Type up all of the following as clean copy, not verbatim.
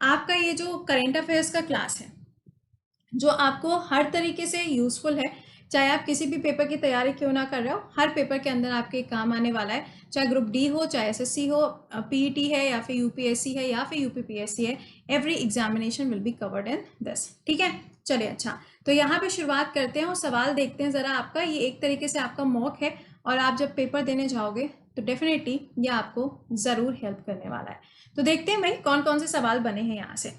आपका ये जो करेंट अफेयर्स का क्लास है जो आपको हर तरीके से यूजफुल है, चाहे आप किसी भी पेपर की तैयारी क्यों ना कर रहे हो, हर पेपर के अंदर आपके काम आने वाला है। चाहे ग्रुप डी हो, चाहे एसएससी हो, पीईटी है या फिर यूपीएससी है या फिर यूपीपीएससी है, every examination will be covered in this. ठीक है, चलिए अच्छा, तो यहाँ पे शुरुआत करते हैं और सवाल देखते हैं जरा। आपका ये एक तरीके से आपका मॉक है और आप जब पेपर देने जाओगे तो डेफिनेटली ये आपको जरूर हेल्प करने वाला है। तो देखते हैं भाई कौन कौन से सवाल बने हैं यहाँ से।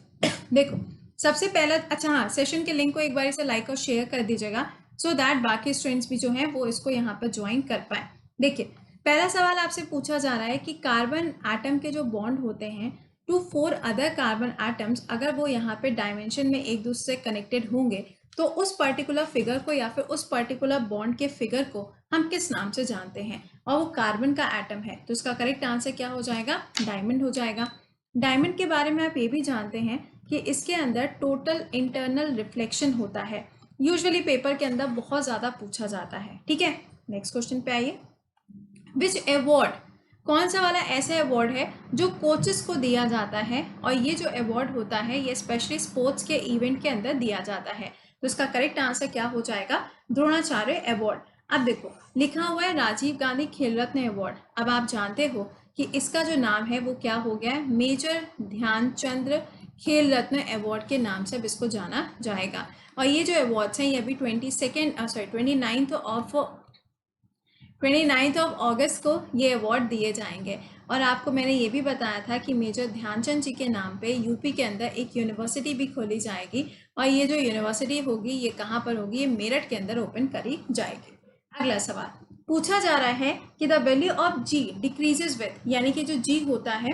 देखो सबसे पहला, अच्छा हाँ, सेशन के लिंक को एक बार से लाइक और शेयर कर दीजिएगा सो दैट बाकी स्टूडेंट्स भी जो हैं वो इसको यहाँ पर ज्वाइन कर पाए। देखिए पहला सवाल आपसे पूछा जा रहा है कि कार्बन एटम के जो बॉन्ड होते हैं टू 4 अदर कार्बन एटम्स, अगर वो यहाँ पे डायमेंशन में एक दूसरे से कनेक्टेड होंगे तो उस पर्टिकुलर फिगर को या फिर उस पर्टिकुलर बॉन्ड के फिगर को हम किस नाम से जानते हैं, और वो कार्बन का एटम है, तो इसका करेक्ट आंसर क्या हो जाएगा, डायमंड हो जाएगा। डायमंड के बारे में आप ये भी जानते हैं कि इसके अंदर टोटल इंटरनल रिफ्लेक्शन होता है, यूजुअली पेपर के अंदर बहुत ज्यादा पूछा जाता है। ठीक है, नेक्स्ट क्वेश्चन पे आइए। विच अवार्ड, कौन सा वाला ऐसा अवार्ड है जो कोचेस को दिया जाता है, और ये जो अवार्ड होता है ये स्पेशली स्पोर्ट्स के इवेंट के अंदर दिया जाता है, तो इसका करेक्ट आंसर क्या हो जाएगा, द्रोणाचार्य अवार्ड। अब देखो लिखा हुआ है राजीव गांधी खेल रत्न अवार्ड, अब आप जानते हो कि इसका जो नाम है वो क्या हो गया है, मेजर ध्यानचंद खेल रत्न अवार्ड के नाम से अब इसको जाना जाएगा। और ये जो अवार्ड्स हैं ये अभी 29 अगस्त को ये अवार्ड दिए जाएंगे। और आपको मैंने ये भी बताया था कि मेजर ध्यानचंद जी के नाम पे यूपी के अंदर एक यूनिवर्सिटी भी खोली जाएगी, और ये जो यूनिवर्सिटी होगी ये कहाँ पर होगी, ये मेरठ के अंदर ओपन करी जाएगी। अगला सवाल पूछा जा रहा है कि the value of G decreases with, यानी कि जो जी होता है,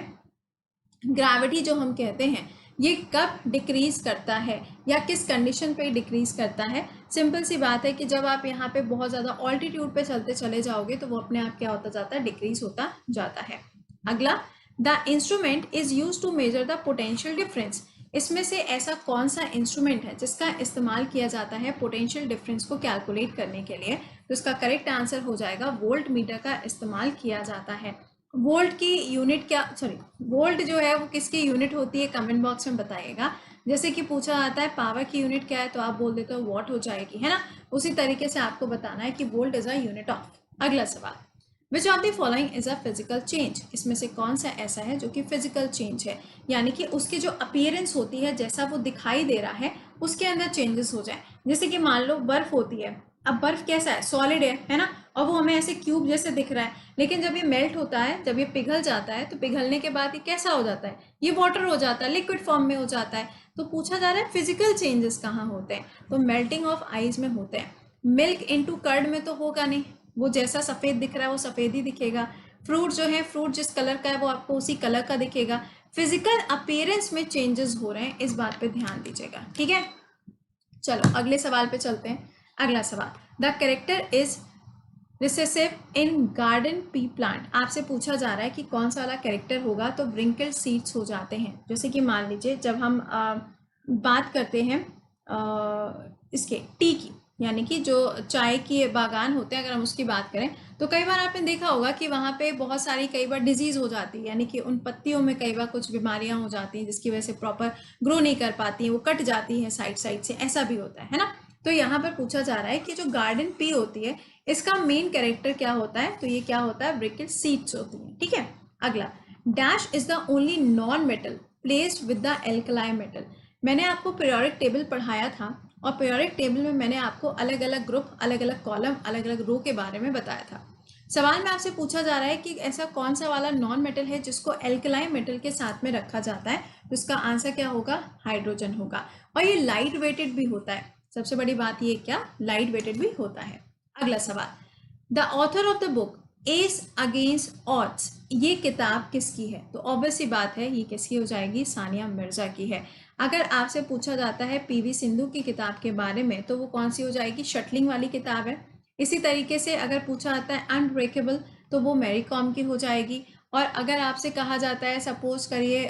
ग्रेविटी जो हम कहते हैं, ये कब डिक्रीज करता है या किस कंडीशन पे डिक्रीज करता है। सिंपल सी बात है कि जब आप यहाँ पे बहुत ज़्यादा ऑल्टीट्यूड पे चलते चले जाओगे तो वो अपने आप क्या होता जाता है, डिक्रीज होता जाता है। अगला, the instrument is use to measure the potential difference, इसमें से ऐसा कौन सा इंस्ट्रूमेंट है जिसका इस्तेमाल किया जाता है पोटेंशियल डिफरेंस को कैलकुलेट करने के लिए, तो इसका करेक्ट आंसर हो जाएगा वोल्ट मीटर का इस्तेमाल किया जाता है। वोल्ट की यूनिट क्या, सॉरी वोल्ट जो है वो किसकी यूनिट होती है, कमेंट बॉक्स में बताइएगा। जैसे कि पूछा जाता है पावर की यूनिट क्या है तो आप बोल देते हो वॉट हो जाएगी, है ना, उसी तरीके से आपको बताना है कि volt is a unit of. अगला सवाल, which of the following is a physical change, इसमें से कौन सा ऐसा है जो कि फिजिकल चेंज है, यानी कि उसकी जो अपीयरेंस होती है, जैसा वो दिखाई दे रहा है उसके अंदर चेंजेस हो जाए। जैसे कि मान लो बर्फ होती है, अब बर्फ कैसा है, सॉलिड है ना, और वो हमें ऐसे क्यूब जैसे दिख रहा है, लेकिन जब ये मेल्ट होता है, जब ये पिघल जाता है, तो पिघलने के बाद ये कैसा हो जाता है, ये वाटर हो जाता है, लिक्विड फॉर्म में हो जाता है। तो पूछा जा रहा है फिजिकल चेंजेस कहाँ होते हैं, तो मेल्टिंग ऑफ आइस में होते हैं। मिल्क इनटू कर्ड में तो होगा नहीं, वो जैसा सफेद दिख रहा है वो सफेद ही दिखेगा। फ्रूट जो है, फ्रूट जिस कलर का है वो आपको उसी कलर का दिखेगा। फिजिकल अपीयरेंस में चेंजेस हो रहे हैं, इस बात पे ध्यान दीजिएगा। ठीक है, चलो अगले सवाल पे चलते हैं। अगला सवाल, the character is recessive in garden pea plant, आपसे पूछा जा रहा है कि कौन सा वाला कैरेक्टर होगा, तो ब्रिंकल्ड सीड्स हो जाते हैं। जैसे कि मान लीजिए जब हम बात करते हैं इसके टी की, यानी कि जो चाय की बागान होते हैं, अगर हम उसकी बात करें तो कई बार आपने देखा होगा कि वहाँ पे बहुत सारी कई बार डिजीज हो जाती है, यानी कि उन पत्तियों में कई बार कुछ बीमारियां हो जाती हैं जिसकी वजह से प्रॉपर ग्रो नहीं कर पाती हैं, वो कट जाती हैं साइड साइड से, ऐसा भी होता है ना। तो यहाँ पर पूछा जा रहा है कि जो गार्डन पी होती है इसका मेन कैरेक्टर क्या होता है, तो ये क्या होता है, ब्रिकेट सीड्स होती है। ठीक है, अगला, dash is the only non metal placed with the alkali metal, मैंने आपको पीरियोडिक टेबल पढ़ाया था और पीरियोडिक टेबल में मैंने आपको अलग अलग ग्रुप, अलग अलग कॉलम, अलग अलग रो के बारे में बताया था। सवाल में आपसे पूछा जा रहा है कि ऐसा कौन सा वाला नॉन मेटल है जिसको एल्कलाई मेटल के साथ में रखा जाता है, तो इसका आंसर क्या होगा, हाइड्रोजन होगा। और ये लाइट वेटेड भी होता है, सबसे बड़ी बात ये क्या, लाइट वेटेड भी होता है। अगला सवाल, the author of the book S against odds, ये किताब किसकी है, तो ऑब्वियस सी बात है ये किसकी हो जाएगी, सानिया मिर्जा की है। अगर आपसे पूछा जाता है पीवी सिंधु की किताब के बारे में तो वो कौन सी हो जाएगी, शटलिंग वाली किताब है। इसी तरीके से अगर पूछा जाता है अनब्रेकेबल तो वो मैरी कॉम की हो जाएगी। और अगर आपसे कहा जाता है सपोज करिए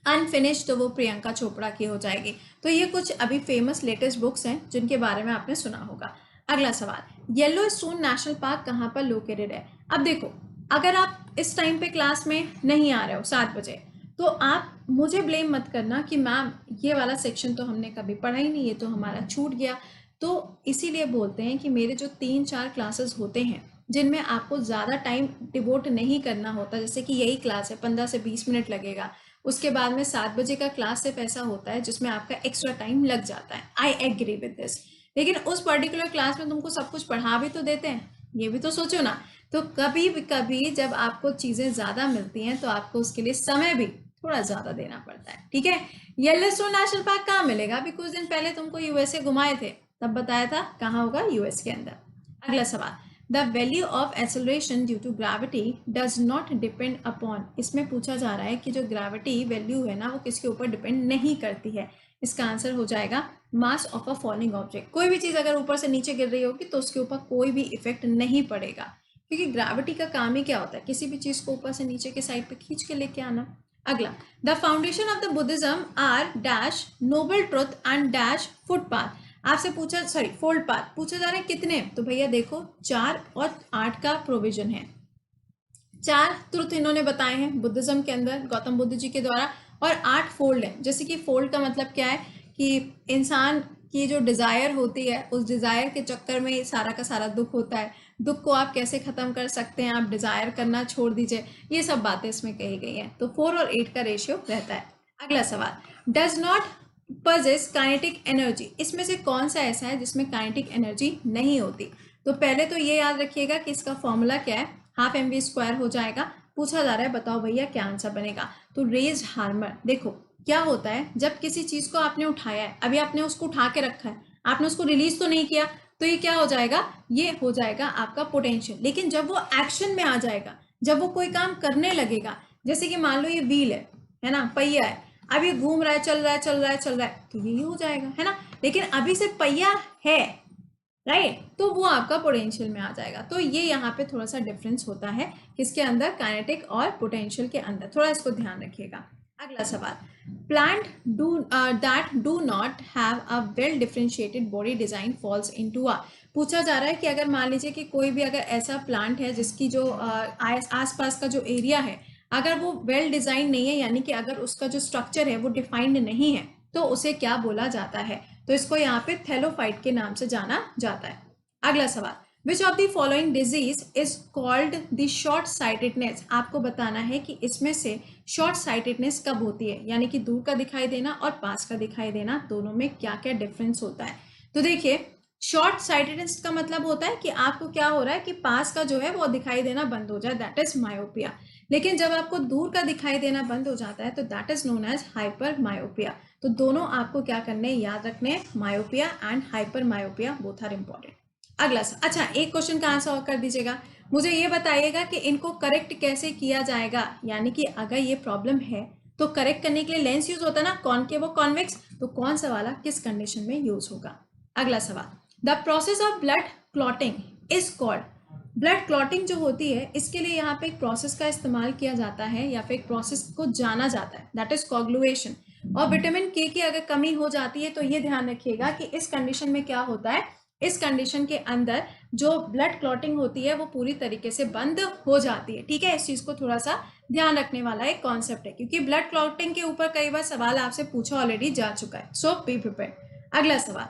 अनफिनिश्ड तो वो प्रियंका चोपड़ा की हो जाएगी। तो ये कुछ अभी फेमस लेटेस्ट बुक्स हैं जिनके बारे में आपने सुना होगा। अगला सवाल, येलो स्टोन नेशनल पार्क कहाँ पर लोकेटेड है। अब देखो अगर आप इस टाइम पे क्लास में नहीं आ रहे हो 7 बजे, तो आप मुझे ब्लेम मत करना कि मैम ये वाला सेक्शन तो हमने कभी पढ़ा ही नहीं, ये तो हमारा छूट गया। तो इसीलिए बोलते हैं कि मेरे जो 3-4 क्लासेस होते हैं जिनमें आपको ज़्यादा टाइम डिवोट नहीं करना होता, जैसे कि यही क्लास है 15 से 20 मिनट लगेगा, उसके बाद में 7 बजे का क्लास सिर्फ ऐसा होता है जिसमें आपका एक्स्ट्रा टाइम लग जाता है। I agree with this. लेकिन उस पर्टिकुलर क्लास में तुमको सब कुछ पढ़ा भी तो देते हैं, ये भी तो सोचो ना। तो कभी कभी जब आपको चीज़ें ज़्यादा मिलती हैं तो आपको उसके लिए समय भी थोड़ा ज़्यादा देना पड़ता है, ठीक है। येलोस्टोन नेशनल पार्क कहाँ मिलेगा? अभी कुछ दिन पहले तुमको यूएसए घुमाए थे, तब बताया था कहाँ होगा, यूएस के अंदर। अगला सवाल, the value of acceleration due to gravity does not depend upon. इसमें पूछा जा रहा है कि जो ग्रेविटी वैल्यू है ना वो किसके ऊपर डिपेंड नहीं करती है। इसका आंसर हो जाएगा mass of a falling object. कोई भी चीज़ अगर ऊपर से नीचे गिर रही होगी तो उसके ऊपर कोई भी इफेक्ट नहीं पड़ेगा, क्योंकि ग्रेविटी का काम ही क्या होता है, किसी भी चीज़ को ऊपर से नीचे के साइड पे खींच के लेके आना। अगला, the foundation of the Buddhism are dash noble truth and dash footpath. आपसे पूछा, सॉरी फोल्ड पाथ पूछा जा रहा है कितने, तो भैया देखो 4 और 8 का प्रोविजन है। 4 ट्रुथ इन्होंने बताए हैं बुद्धिज्म के अंदर गौतम बुद्ध जी के द्वारा, और 8 फोल्ड है। जैसे कि फोल्ड का मतलब क्या है कि इंसान की जो डिज़ायर होती है उस डिज़ायर के चक्कर में सारा का सारा दुख होता है, दुख को आप कैसे ख़त्म कर सकते हैं, आप डिज़ायर करना छोड़ दीजिए, ये सब बातें इसमें कही गई हैं। तो 4 और 8 का रेशियो रहता है। अगला सवाल, does not possess kinetic energy. इसमें से कौन सा ऐसा है जिसमें काइनेटिक एनर्जी नहीं होती? तो पहले तो ये याद रखिएगा कि इसका फॉर्मूला क्या है, हाफ एम वी स्क्वायर हो जाएगा। पूछा जा रहा है बताओ भैया क्या आंसर बनेगा, तो रेज हार्मर। देखो क्या होता है, जब किसी चीज को आपने उठाया है, अभी आपने उसको उठा के रखा है, आपने उसको रिलीज तो नहीं किया, तो ये क्या हो जाएगा, ये हो जाएगा आपका पोटेंशियल। लेकिन जब वो एक्शन में आ जाएगा, जब वो कोई काम करने लगेगा, जैसे कि मान लो ये व्हील है ना, पहिया है, अब ये घूम रहा है, चल रहा है चल रहा है चल रहा है, तो यही हो जाएगा, है ना। लेकिन अभी से पहिया है, राइट, तो वो आपका पोटेंशियल में आ जाएगा। तो ये यहाँ पे थोड़ा सा डिफरेंस होता है किसके अंदर, काइनेटिक और पोटेंशियल के अंदर, थोड़ा इसको ध्यान रखिएगा। अगला सवाल, plant do that do not have a well differentiated body design falls into a. पूछा जा रहा है कि अगर मान लीजिए कि कोई भी अगर ऐसा प्लांट है जिसकी जो आसपास का जो एरिया है अगर वो वेल डिजाइन नहीं है, यानी कि अगर उसका जो स्ट्रक्चर है वो डिफाइंड नहीं है, तो उसे क्या बोला जाता है? तो इसको यहाँ पे थैलोफाइट के नाम से जाना जाता है। अगला सवाल, which of the following disease is called the short sightedness. आपको बताना है कि इसमें से शॉर्ट साइटेडनेस कब होती है, यानी कि दूर का दिखाई देना और पास का दिखाई देना, दोनों में क्या क्या डिफरेंस होता है। तो देखिए, शॉर्ट साइटेडनेस का मतलब होता है कि आपको क्या हो रहा है कि पास का जो है वो दिखाई देना बंद हो जाए, दैट इज मायोपिया। लेकिन जब आपको दूर का दिखाई देना बंद हो जाता है तो that is known as hyper myopia. तो दोनों आपको क्या करने, याद रखने, myopia and hyper myopia both are important. अगला अच्छा, एक क्वेश्चन का आंसर और कर दीजिएगा, मुझे ये बताइएगा कि इनको करेक्ट कैसे किया जाएगा। यानी कि अगर ये प्रॉब्लम है तो करेक्ट करने के लिए लेंस यूज होता है ना, कॉनकेव और कॉन्वेक्स, तो कौन सा वाला किस कंडीशन में यूज होगा। अगला सवाल, the process of blood clotting is called. Blood clotting जो होती है इसके लिए यहाँ पे एक प्रोसेस का इस्तेमाल किया जाता है या फिर एक प्रोसेस को जाना जाता है, दैट इज कोगुलेशन। और विटामिन के की अगर कमी हो जाती है तो ये ध्यान रखिएगा कि इस कंडीशन में क्या होता है, इस कंडीशन के अंदर जो ब्लड क्लॉटिंग होती है वो पूरी तरीके से बंद हो जाती है, ठीक है। इस चीज को थोड़ा सा ध्यान रखने वाला एक कॉन्सेप्ट है, क्योंकि ब्लड क्लॉटिंग के ऊपर कई बार सवाल आपसे पूछा ऑलरेडी जा चुका है, सो बी प्रिपेयर्ड। अगला सवाल,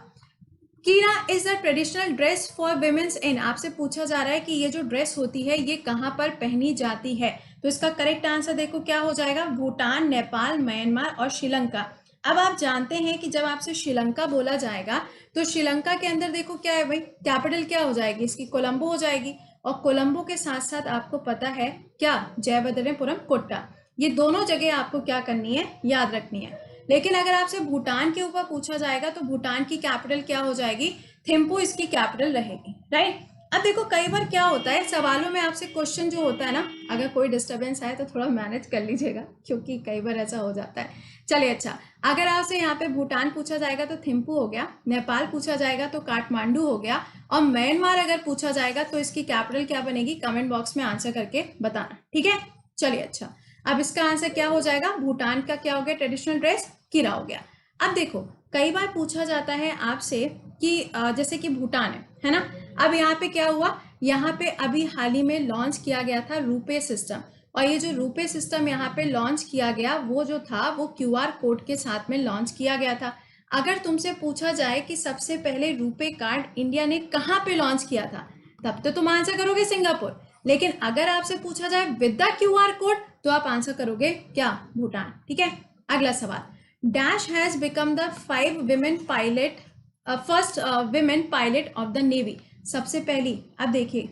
kira is the traditional dress for women's in. आपसे पूछा जा रहा है कि ये जो ड्रेस होती है ये कहाँ पर पहनी जाती है। तो इसका करेक्ट आंसर देखो क्या हो जाएगा, भूटान, नेपाल, म्यांमार और श्रीलंका। अब आप जानते हैं कि जब आपसे श्रीलंका बोला जाएगा तो श्रीलंका के अंदर देखो क्या है भाई, कैपिटल क्या हो जाएगी इसकी, कोलंबो हो जाएगी। और कोलंबो के साथ साथ आपको पता है क्या, जयवर्धनेपुरम कोट्टा। ये दोनों जगह आपको क्या करनी है, याद रखनी है। लेकिन अगर आपसे भूटान के ऊपर पूछा जाएगा तो भूटान की कैपिटल क्या हो जाएगी, थिम्पू इसकी कैपिटल रहेगी, राइट। अब देखो कई बार क्या होता है सवालों में आपसे क्वेश्चन जो होता है ना, अगर कोई डिस्टरबेंस आए तो थोड़ा मैनेज कर लीजिएगा, क्योंकि कई बार ऐसा हो जाता है। चलिए अच्छा, अगर आपसे यहाँ पे भूटान पूछा जाएगा तो थिम्पू हो गया, नेपाल पूछा जाएगा तो काठमांडू हो गया, और म्यांमार अगर पूछा जाएगा तो इसकी कैपिटल क्या बनेगी, कमेंट बॉक्स में आंसर करके बताना, ठीक है। चलिए अच्छा, अब इसका आंसर क्या हो जाएगा, भूटान का क्या हो गया, ट्रेडिशनल ड्रेस कीरा हो गया। अब देखो कई बार पूछा जाता है आपसे कि जैसे कि भूटान है ना, अब यहाँ पे क्या हुआ, यहाँ पे अभी हाल ही में लॉन्च किया गया था रुपे सिस्टम। और ये जो रुपे सिस्टम यहाँ पे लॉन्च किया गया वो जो था वो क्यूआर कोड के साथ में लॉन्च किया गया था। अगर तुमसे पूछा जाए कि सबसे पहले रुपे कार्ड इंडिया ने कहाँ पे लॉन्च किया था, तब तो तुम आंसर करोगे सिंगापुर। लेकिन अगर आपसे पूछा जाए विद द क्यूआर कोड तो आप आंसर करोगे क्या, भूटान। ठीक है, अगला सवाल। Dash has become the 5 women pilot first women pilot of the navy. सबसे पहली, अब देखिए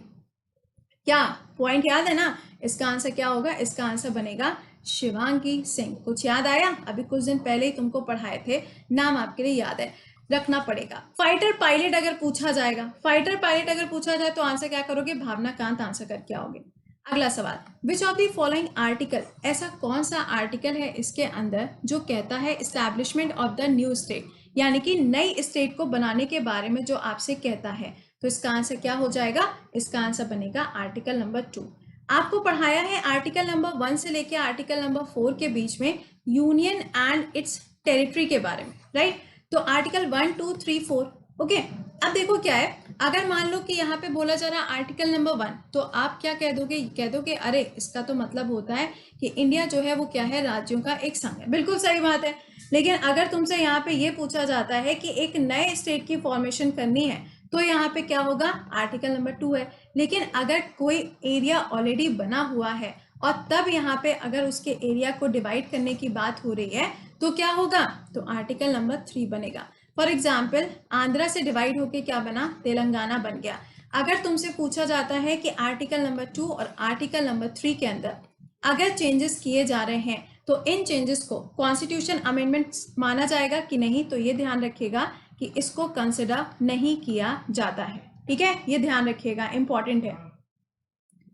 क्या पॉइंट याद है ना, इसका आंसर क्या होगा, इसका आंसर बनेगा शिवांगी सिंह। कुछ याद आया, अभी कुछ दिन पहले ही तुमको पढ़ाए थे, नाम आपके लिए याद है, रखना पड़ेगा। फाइटर पायलट अगर पूछा जाएगा, फाइटर पायलट अगर पूछा जाए तो आंसर क्या करोगे, भावना कांत आंसर करके आओगे। अगला सवाल, which of the following article, ऐसा कौन सा आर्टिकल है इसके अंदर जो कहता है establishment of the new state, यानी कि नई स्टेट को बनाने के बारे में जो आपसे कहता है। तो इसका आंसर क्या हो जाएगा, इसका आंसर बनेगा आर्टिकल नंबर 2। आपको पढ़ाया है आर्टिकल नंबर 1 से लेकर आर्टिकल नंबर 4 के बीच में यूनियन एंड इट्स टेरिटरी के बारे में, राइट। तो आर्टिकल 1, 2, 3, 4, ओके। अब देखो क्या है, अगर मान लो कि यहाँ पे बोला जा रहा है आर्टिकल नंबर 1, तो आप क्या कह दोगे, अरे इसका तो मतलब होता है कि इंडिया जो है वो क्या है, राज्यों का एक संघ है। बिल्कुल सही बात है। लेकिन अगर तुमसे यहाँ पे ये पूछा जाता है कि एक नए स्टेट की फॉर्मेशन करनी है, तो यहाँ पे क्या होगा, आर्टिकल नंबर 2 है। लेकिन अगर कोई एरिया ऑलरेडी बना हुआ है और तब यहाँ पे अगर उसके एरिया को डिवाइड करने की बात हो रही है तो क्या होगा, तो आर्टिकल नंबर 3 बनेगा। फॉर एग्जाम्पल, आंध्रा से डिवाइड होके क्या बना, तेलंगाना बन गया। अगर तुमसे पूछा जाता है कि आर्टिकल नंबर 2 और आर्टिकल नंबर 3 के अंदर अगर चेंजेस किए जा रहे हैं तो इन चेंजेस को कॉन्स्टिट्यूशन अमेंडमेंट माना जाएगा कि नहीं, तो ये ध्यान रखिएगा कि इसको कंसिडर नहीं किया जाता है। ठीक है, ये ध्यान रखिएगा, इंपॉर्टेंट है।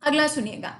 अगला सुनिएगा,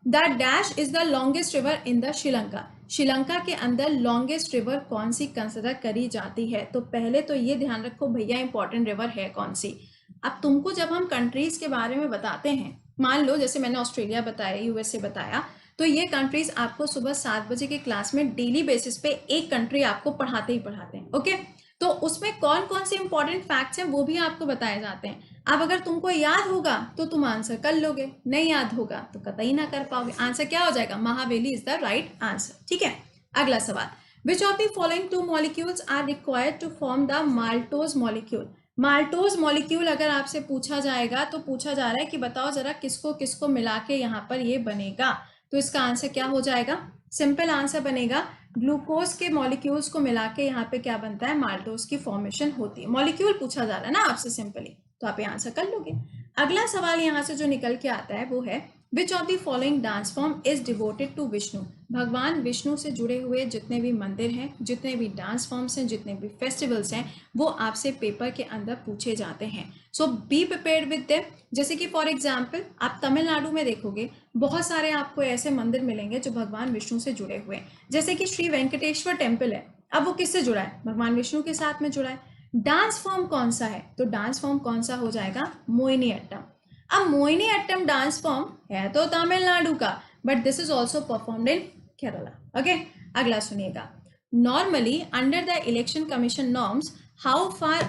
the dash is the longest river in the Sri Lanka. Sri Lanka के अंदर लॉन्गेस्ट रिवर कौन सी कंसिडर करी जाती है। तो पहले तो ये ध्यान रखो भैया, इंपॉर्टेंट रिवर है कौन सी। अब तुमको जब हम कंट्रीज के बारे में बताते हैं, मान लो जैसे मैंने ऑस्ट्रेलिया बताया, यूएसए बताया, तो ये कंट्रीज आपको सुबह 7 बजे के क्लास में डेली बेसिस पे एक कंट्री आपको पढ़ाते ही पढ़ाते हैं, ओके। तो उसमें कौन कौन से इंपॉर्टेंट फैक्ट्स हैं वो भी आपको बताए जाते हैं। अब अगर तुमको याद होगा तो तुम आंसर कर लोगे, नहीं याद होगा तो कतई ना कर पाओगे। आंसर क्या हो जाएगा, Mahabali is the right answer. ठीक है, अगला सवाल, which of the following 2 molecules are required to form the maltose molecule. Maltose molecule अगर आपसे पूछा जाएगा तो पूछा जा रहा है कि बताओ जरा किसको किसको मिला के यहाँ पर ये बनेगा। तो इसका आंसर क्या हो जाएगा, सिंपल आंसर बनेगा ग्लूकोज के मॉलिक्यूल्स को मिला के यहाँ पे क्या बनता है, माल्टोज की फॉर्मेशन होती है। मॉलिक्यूल पूछा जा रहा है ना आपसे सिंपली, तो आप ये आंसर कर लोगे। अगला सवाल यहाँ से जो निकल के आता है वो है, which of the following dance form is devoted to Vishnu. भगवान विष्णु से जुड़े हुए जितने भी मंदिर हैं, जितने भी डांस फॉर्म्स हैं, जितने भी फेस्टिवल्स हैं, वो आपसे पेपर के अंदर पूछे जाते हैं। सो बी प्रिपेयर्ड विद देम। जैसे कि फॉर एग्जाम्पल आप तमिलनाडु में देखोगे बहुत सारे आपको ऐसे मंदिर मिलेंगे जो भगवान विष्णु से जुड़े हुए हैं। जैसे कि श्री वेंकटेश्वर टेम्पल है, अब वो किससे जुड़ा है, भगवान विष्णु के साथ में जुड़ा है। डांस फॉर्म कौन सा है, तो डांस फॉर्म कौन सा हो जाएगा, मोहिनी अट्टम। अब मोहिनी अट्टम डांस फॉर्म है तो तमिलनाडु का, but this is also performed in Kerala. Okay, अगला सुनिएगा, normally under the election commission norms how far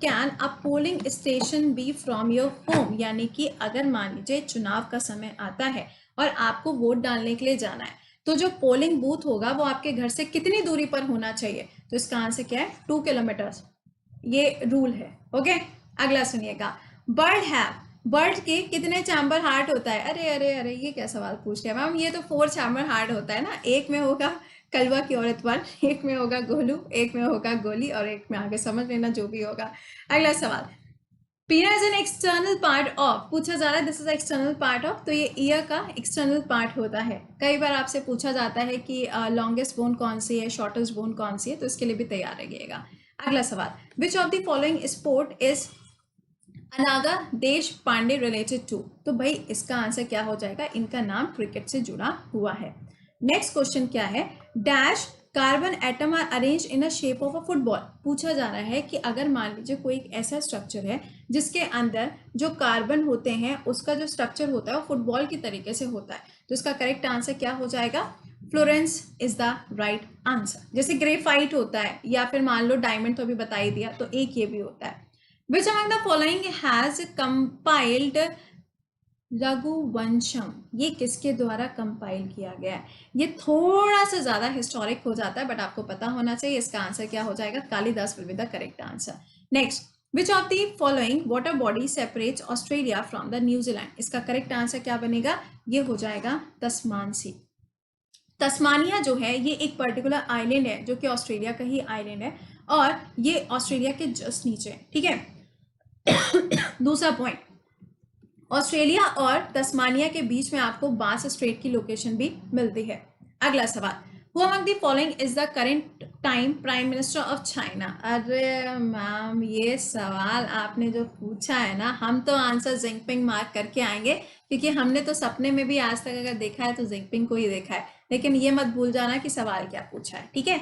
can a polling station be from your home. यानी कि अगर मान लीजिए चुनाव का समय आता है और आपको वोट डालने के लिए जाना है, तो जो पोलिंग बूथ होगा वो आपके घर से कितनी दूरी पर होना चाहिए। तो इसका आंसर क्या है, 2 किलोमीटर्स, ये रूल है। ओके, अगला सुनिएगा, बर्ड के कितने चैम्बर हार्ट होता है। अरे अरे अरे, ये क्या सवाल पूछ रहे हैं मैम, ये तो 4 चैम्बर हार्ट होता है ना। एक में होगा कलवा की औरत 1, एक में होगा गोलू, एक में होगा गोली, और एक में आगे समझ लेना जो भी होगा। अगला सवाल, पीना is an external part of, पूछा जा रहा है this is external part of, तो ये ईयर का एक्सटर्नल पार्ट होता है। कई बार आपसे पूछा जाता है कि लॉन्गेस्ट बोन कौन सी है, शॉर्टेस्ट बोन कौन सी है, तो इसके लिए भी तैयार रहिएगा। अगला सवाल, which of the following sport is अनागा देश पांडे रिलेटेड टू। तो भाई इसका आंसर क्या हो जाएगा, इनका नाम क्रिकेट से जुड़ा हुआ है। नेक्स्ट क्वेश्चन क्या है, dash carbon atom are arrange in a shape of a football. पूछा जा रहा है कि अगर मान लीजिए कोई एक ऐसा स्ट्रक्चर है जिसके अंदर जो कार्बन होते हैं उसका जो स्ट्रक्चर होता है वो फुटबॉल की तरीके से होता है, तो इसका करेक्ट आंसर क्या हो जाएगा, Florence is the right answer. जैसे ग्रेफाइट होता है या फिर मान लो डायमंड, तो अभी बता ही दिया, तो एक ये भी होता है। Which among the following has compiled Raghuvamsham, ये किसके द्वारा कंपाइल किया गया है? ये थोड़ा सा ज्यादा हिस्टोरिक हो जाता है, बट आपको पता होना चाहिए। इसका आंसर क्या हो जाएगा? Kalidas will be the correct answer. Next, which of the following water body separates Australia from the New Zealand? इसका करेक्ट आंसर क्या बनेगा? ये हो जाएगा तस्मानसी। तस्मानिया जो है ये एक पर्टिकुलर आइलैंड है जो कि ऑस्ट्रेलिया का ही आइलैंड है, और ये ऑस्ट्रेलिया के जस्ट नीचे है, ठीक है। दूसरा पॉइंट, ऑस्ट्रेलिया और तस्मानिया के बीच में आपको बास स्ट्रेट की लोकेशन भी मिलती है। अगला सवाल, who among the following is the current time prime minister of China? अरे मैम, ये सवाल आपने जो पूछा है ना, हम तो आंसर जिनपिंग मार्क करके आएंगे, क्योंकि हमने तो सपने में भी आज तक अगर देखा है तो जिनपिंग को ही देखा है। लेकिन ये मत भूल जाना कि सवाल क्या पूछा है, ठीक है।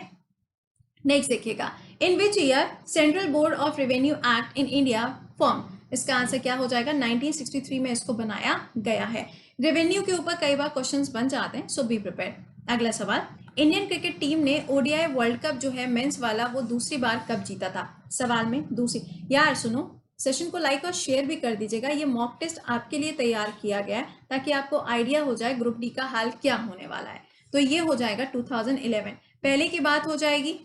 नेक्स्ट देखिएगा, in which year central board of revenue act in India form? इसका आंसर क्या हो जाएगा? 1963 में इसको बनाया गया है। रेवेन्यू के ऊपर कई बार क्वेश्चंस बन जाते हैं, सो बी प्रिपेयर्ड। अगला सवाल, इंडियन क्रिकेट टीम ने ओडीआई वर्ल्ड कप जो है मेंस वाला, वो दूसरी बार कब जीता था? सवाल में दूसरी, यार सुनो, सेशन को लाइक और शेयर भी कर दीजिएगा। ये मॉक टेस्ट आपके लिए तैयार किया गया है ताकि आपको आइडिया हो जाए ग्रुप डी का हाल क्या होने वाला है। तो ये हो जाएगा 2011। पहले की बात हो जाएगी,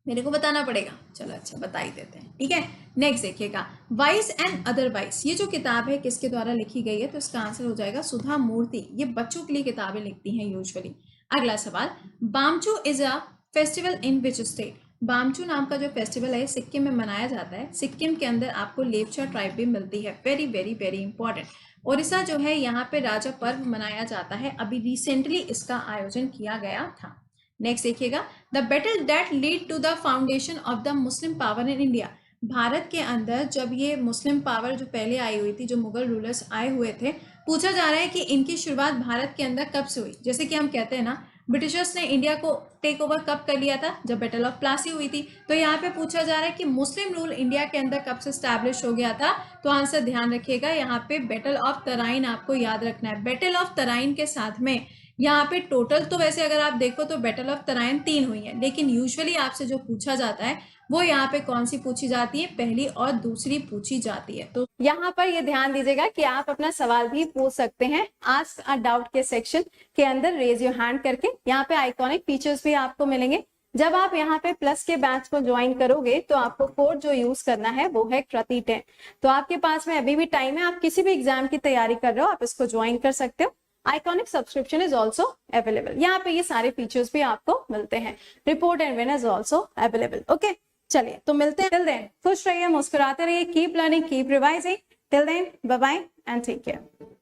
मेरे को बताना पड़ेगा। चलो अच्छा, बता ही देते हैं, ठीक है। नेक्स्ट देखिएगा, वाइस एंड अदरवाइज, ये जो किताब है किसके द्वारा लिखी गई है? तो इसका आंसर हो जाएगा सुधा मूर्ति। ये बच्चों के लिए किताबें लिखती हैं यूजुअली। अगला सवाल, Bamchu is a festival in which state? Bamchu नाम का जो फेस्टिवल है सिक्किम में मनाया जाता है। सिक्किम के अंदर आपको लेपचा ट्राइब भी मिलती है, very very very important. Odisha जो है यहाँ पे राजा पर्व मनाया जाता है, अभी रिसेंटली इसका आयोजन किया गया था। नेक्स्ट देखिएगा, the battle that lead to the foundation of the Muslim power in India? Bharat के अंदर जब ये मुस्लिम पावर जो पहले आई हुई थी, जो मुगल रूलर्स आए हुए थे, पूछा जा रहा है कि इनकी शुरुआत भारत के अंदर कब से हुई? जैसे कि हम कहते हैं ना, ब्रिटिशर्स ने इंडिया को टेक ओवर कब कर लिया था? जब बैटल ऑफ प्लासी हुई थी। तो यहाँ पे पूछा जा रहा है कि मुस्लिम रूल इंडिया के अंदर कब से स्टैब्लिश हो गया था? तो आंसर ध्यान रखिएगा, यहाँ पे बैटल ऑफ तराइन आपको याद रखना है। बैटल ऑफ तराइन के साथ में यहाँ पे टोटल तो वैसे अगर आप देखो तो बैटल ऑफ तराइन 3 हुई है, लेकिन यूजुअली आपसे जो पूछा जाता है वो यहाँ पे कौन सी पूछी जाती है? पहली और दूसरी पूछी जाती है। तो यहाँ पर ये ध्यान दीजिएगा कि आप अपना सवाल भी पूछ सकते हैं आस्क अ डाउट के सेक्शन के अंदर, रेज योर हैंड करके। यहाँ पे आइकॉनिक फीचर्स भी आपको मिलेंगे। जब आप यहाँ पे प्लस के बैच को ज्वाइन करोगे तो आपको कोड जो यूज करना है वो है कृति10। तो आपके पास में अभी भी टाइम है, आप किसी भी एग्जाम की तैयारी कर रहे हो आप इसको ज्वाइन कर सकते हो। Iconic subscription is also available. यहाँ पे ये सारे फीचर्स भी आपको मिलते हैं। Report and win is also available. Okay, चलिए तो मिलते हैं। टिल देन खुश रहिए, मुस्कुराते रहिए, keep learning, keep revising. Till then bye bye and take care.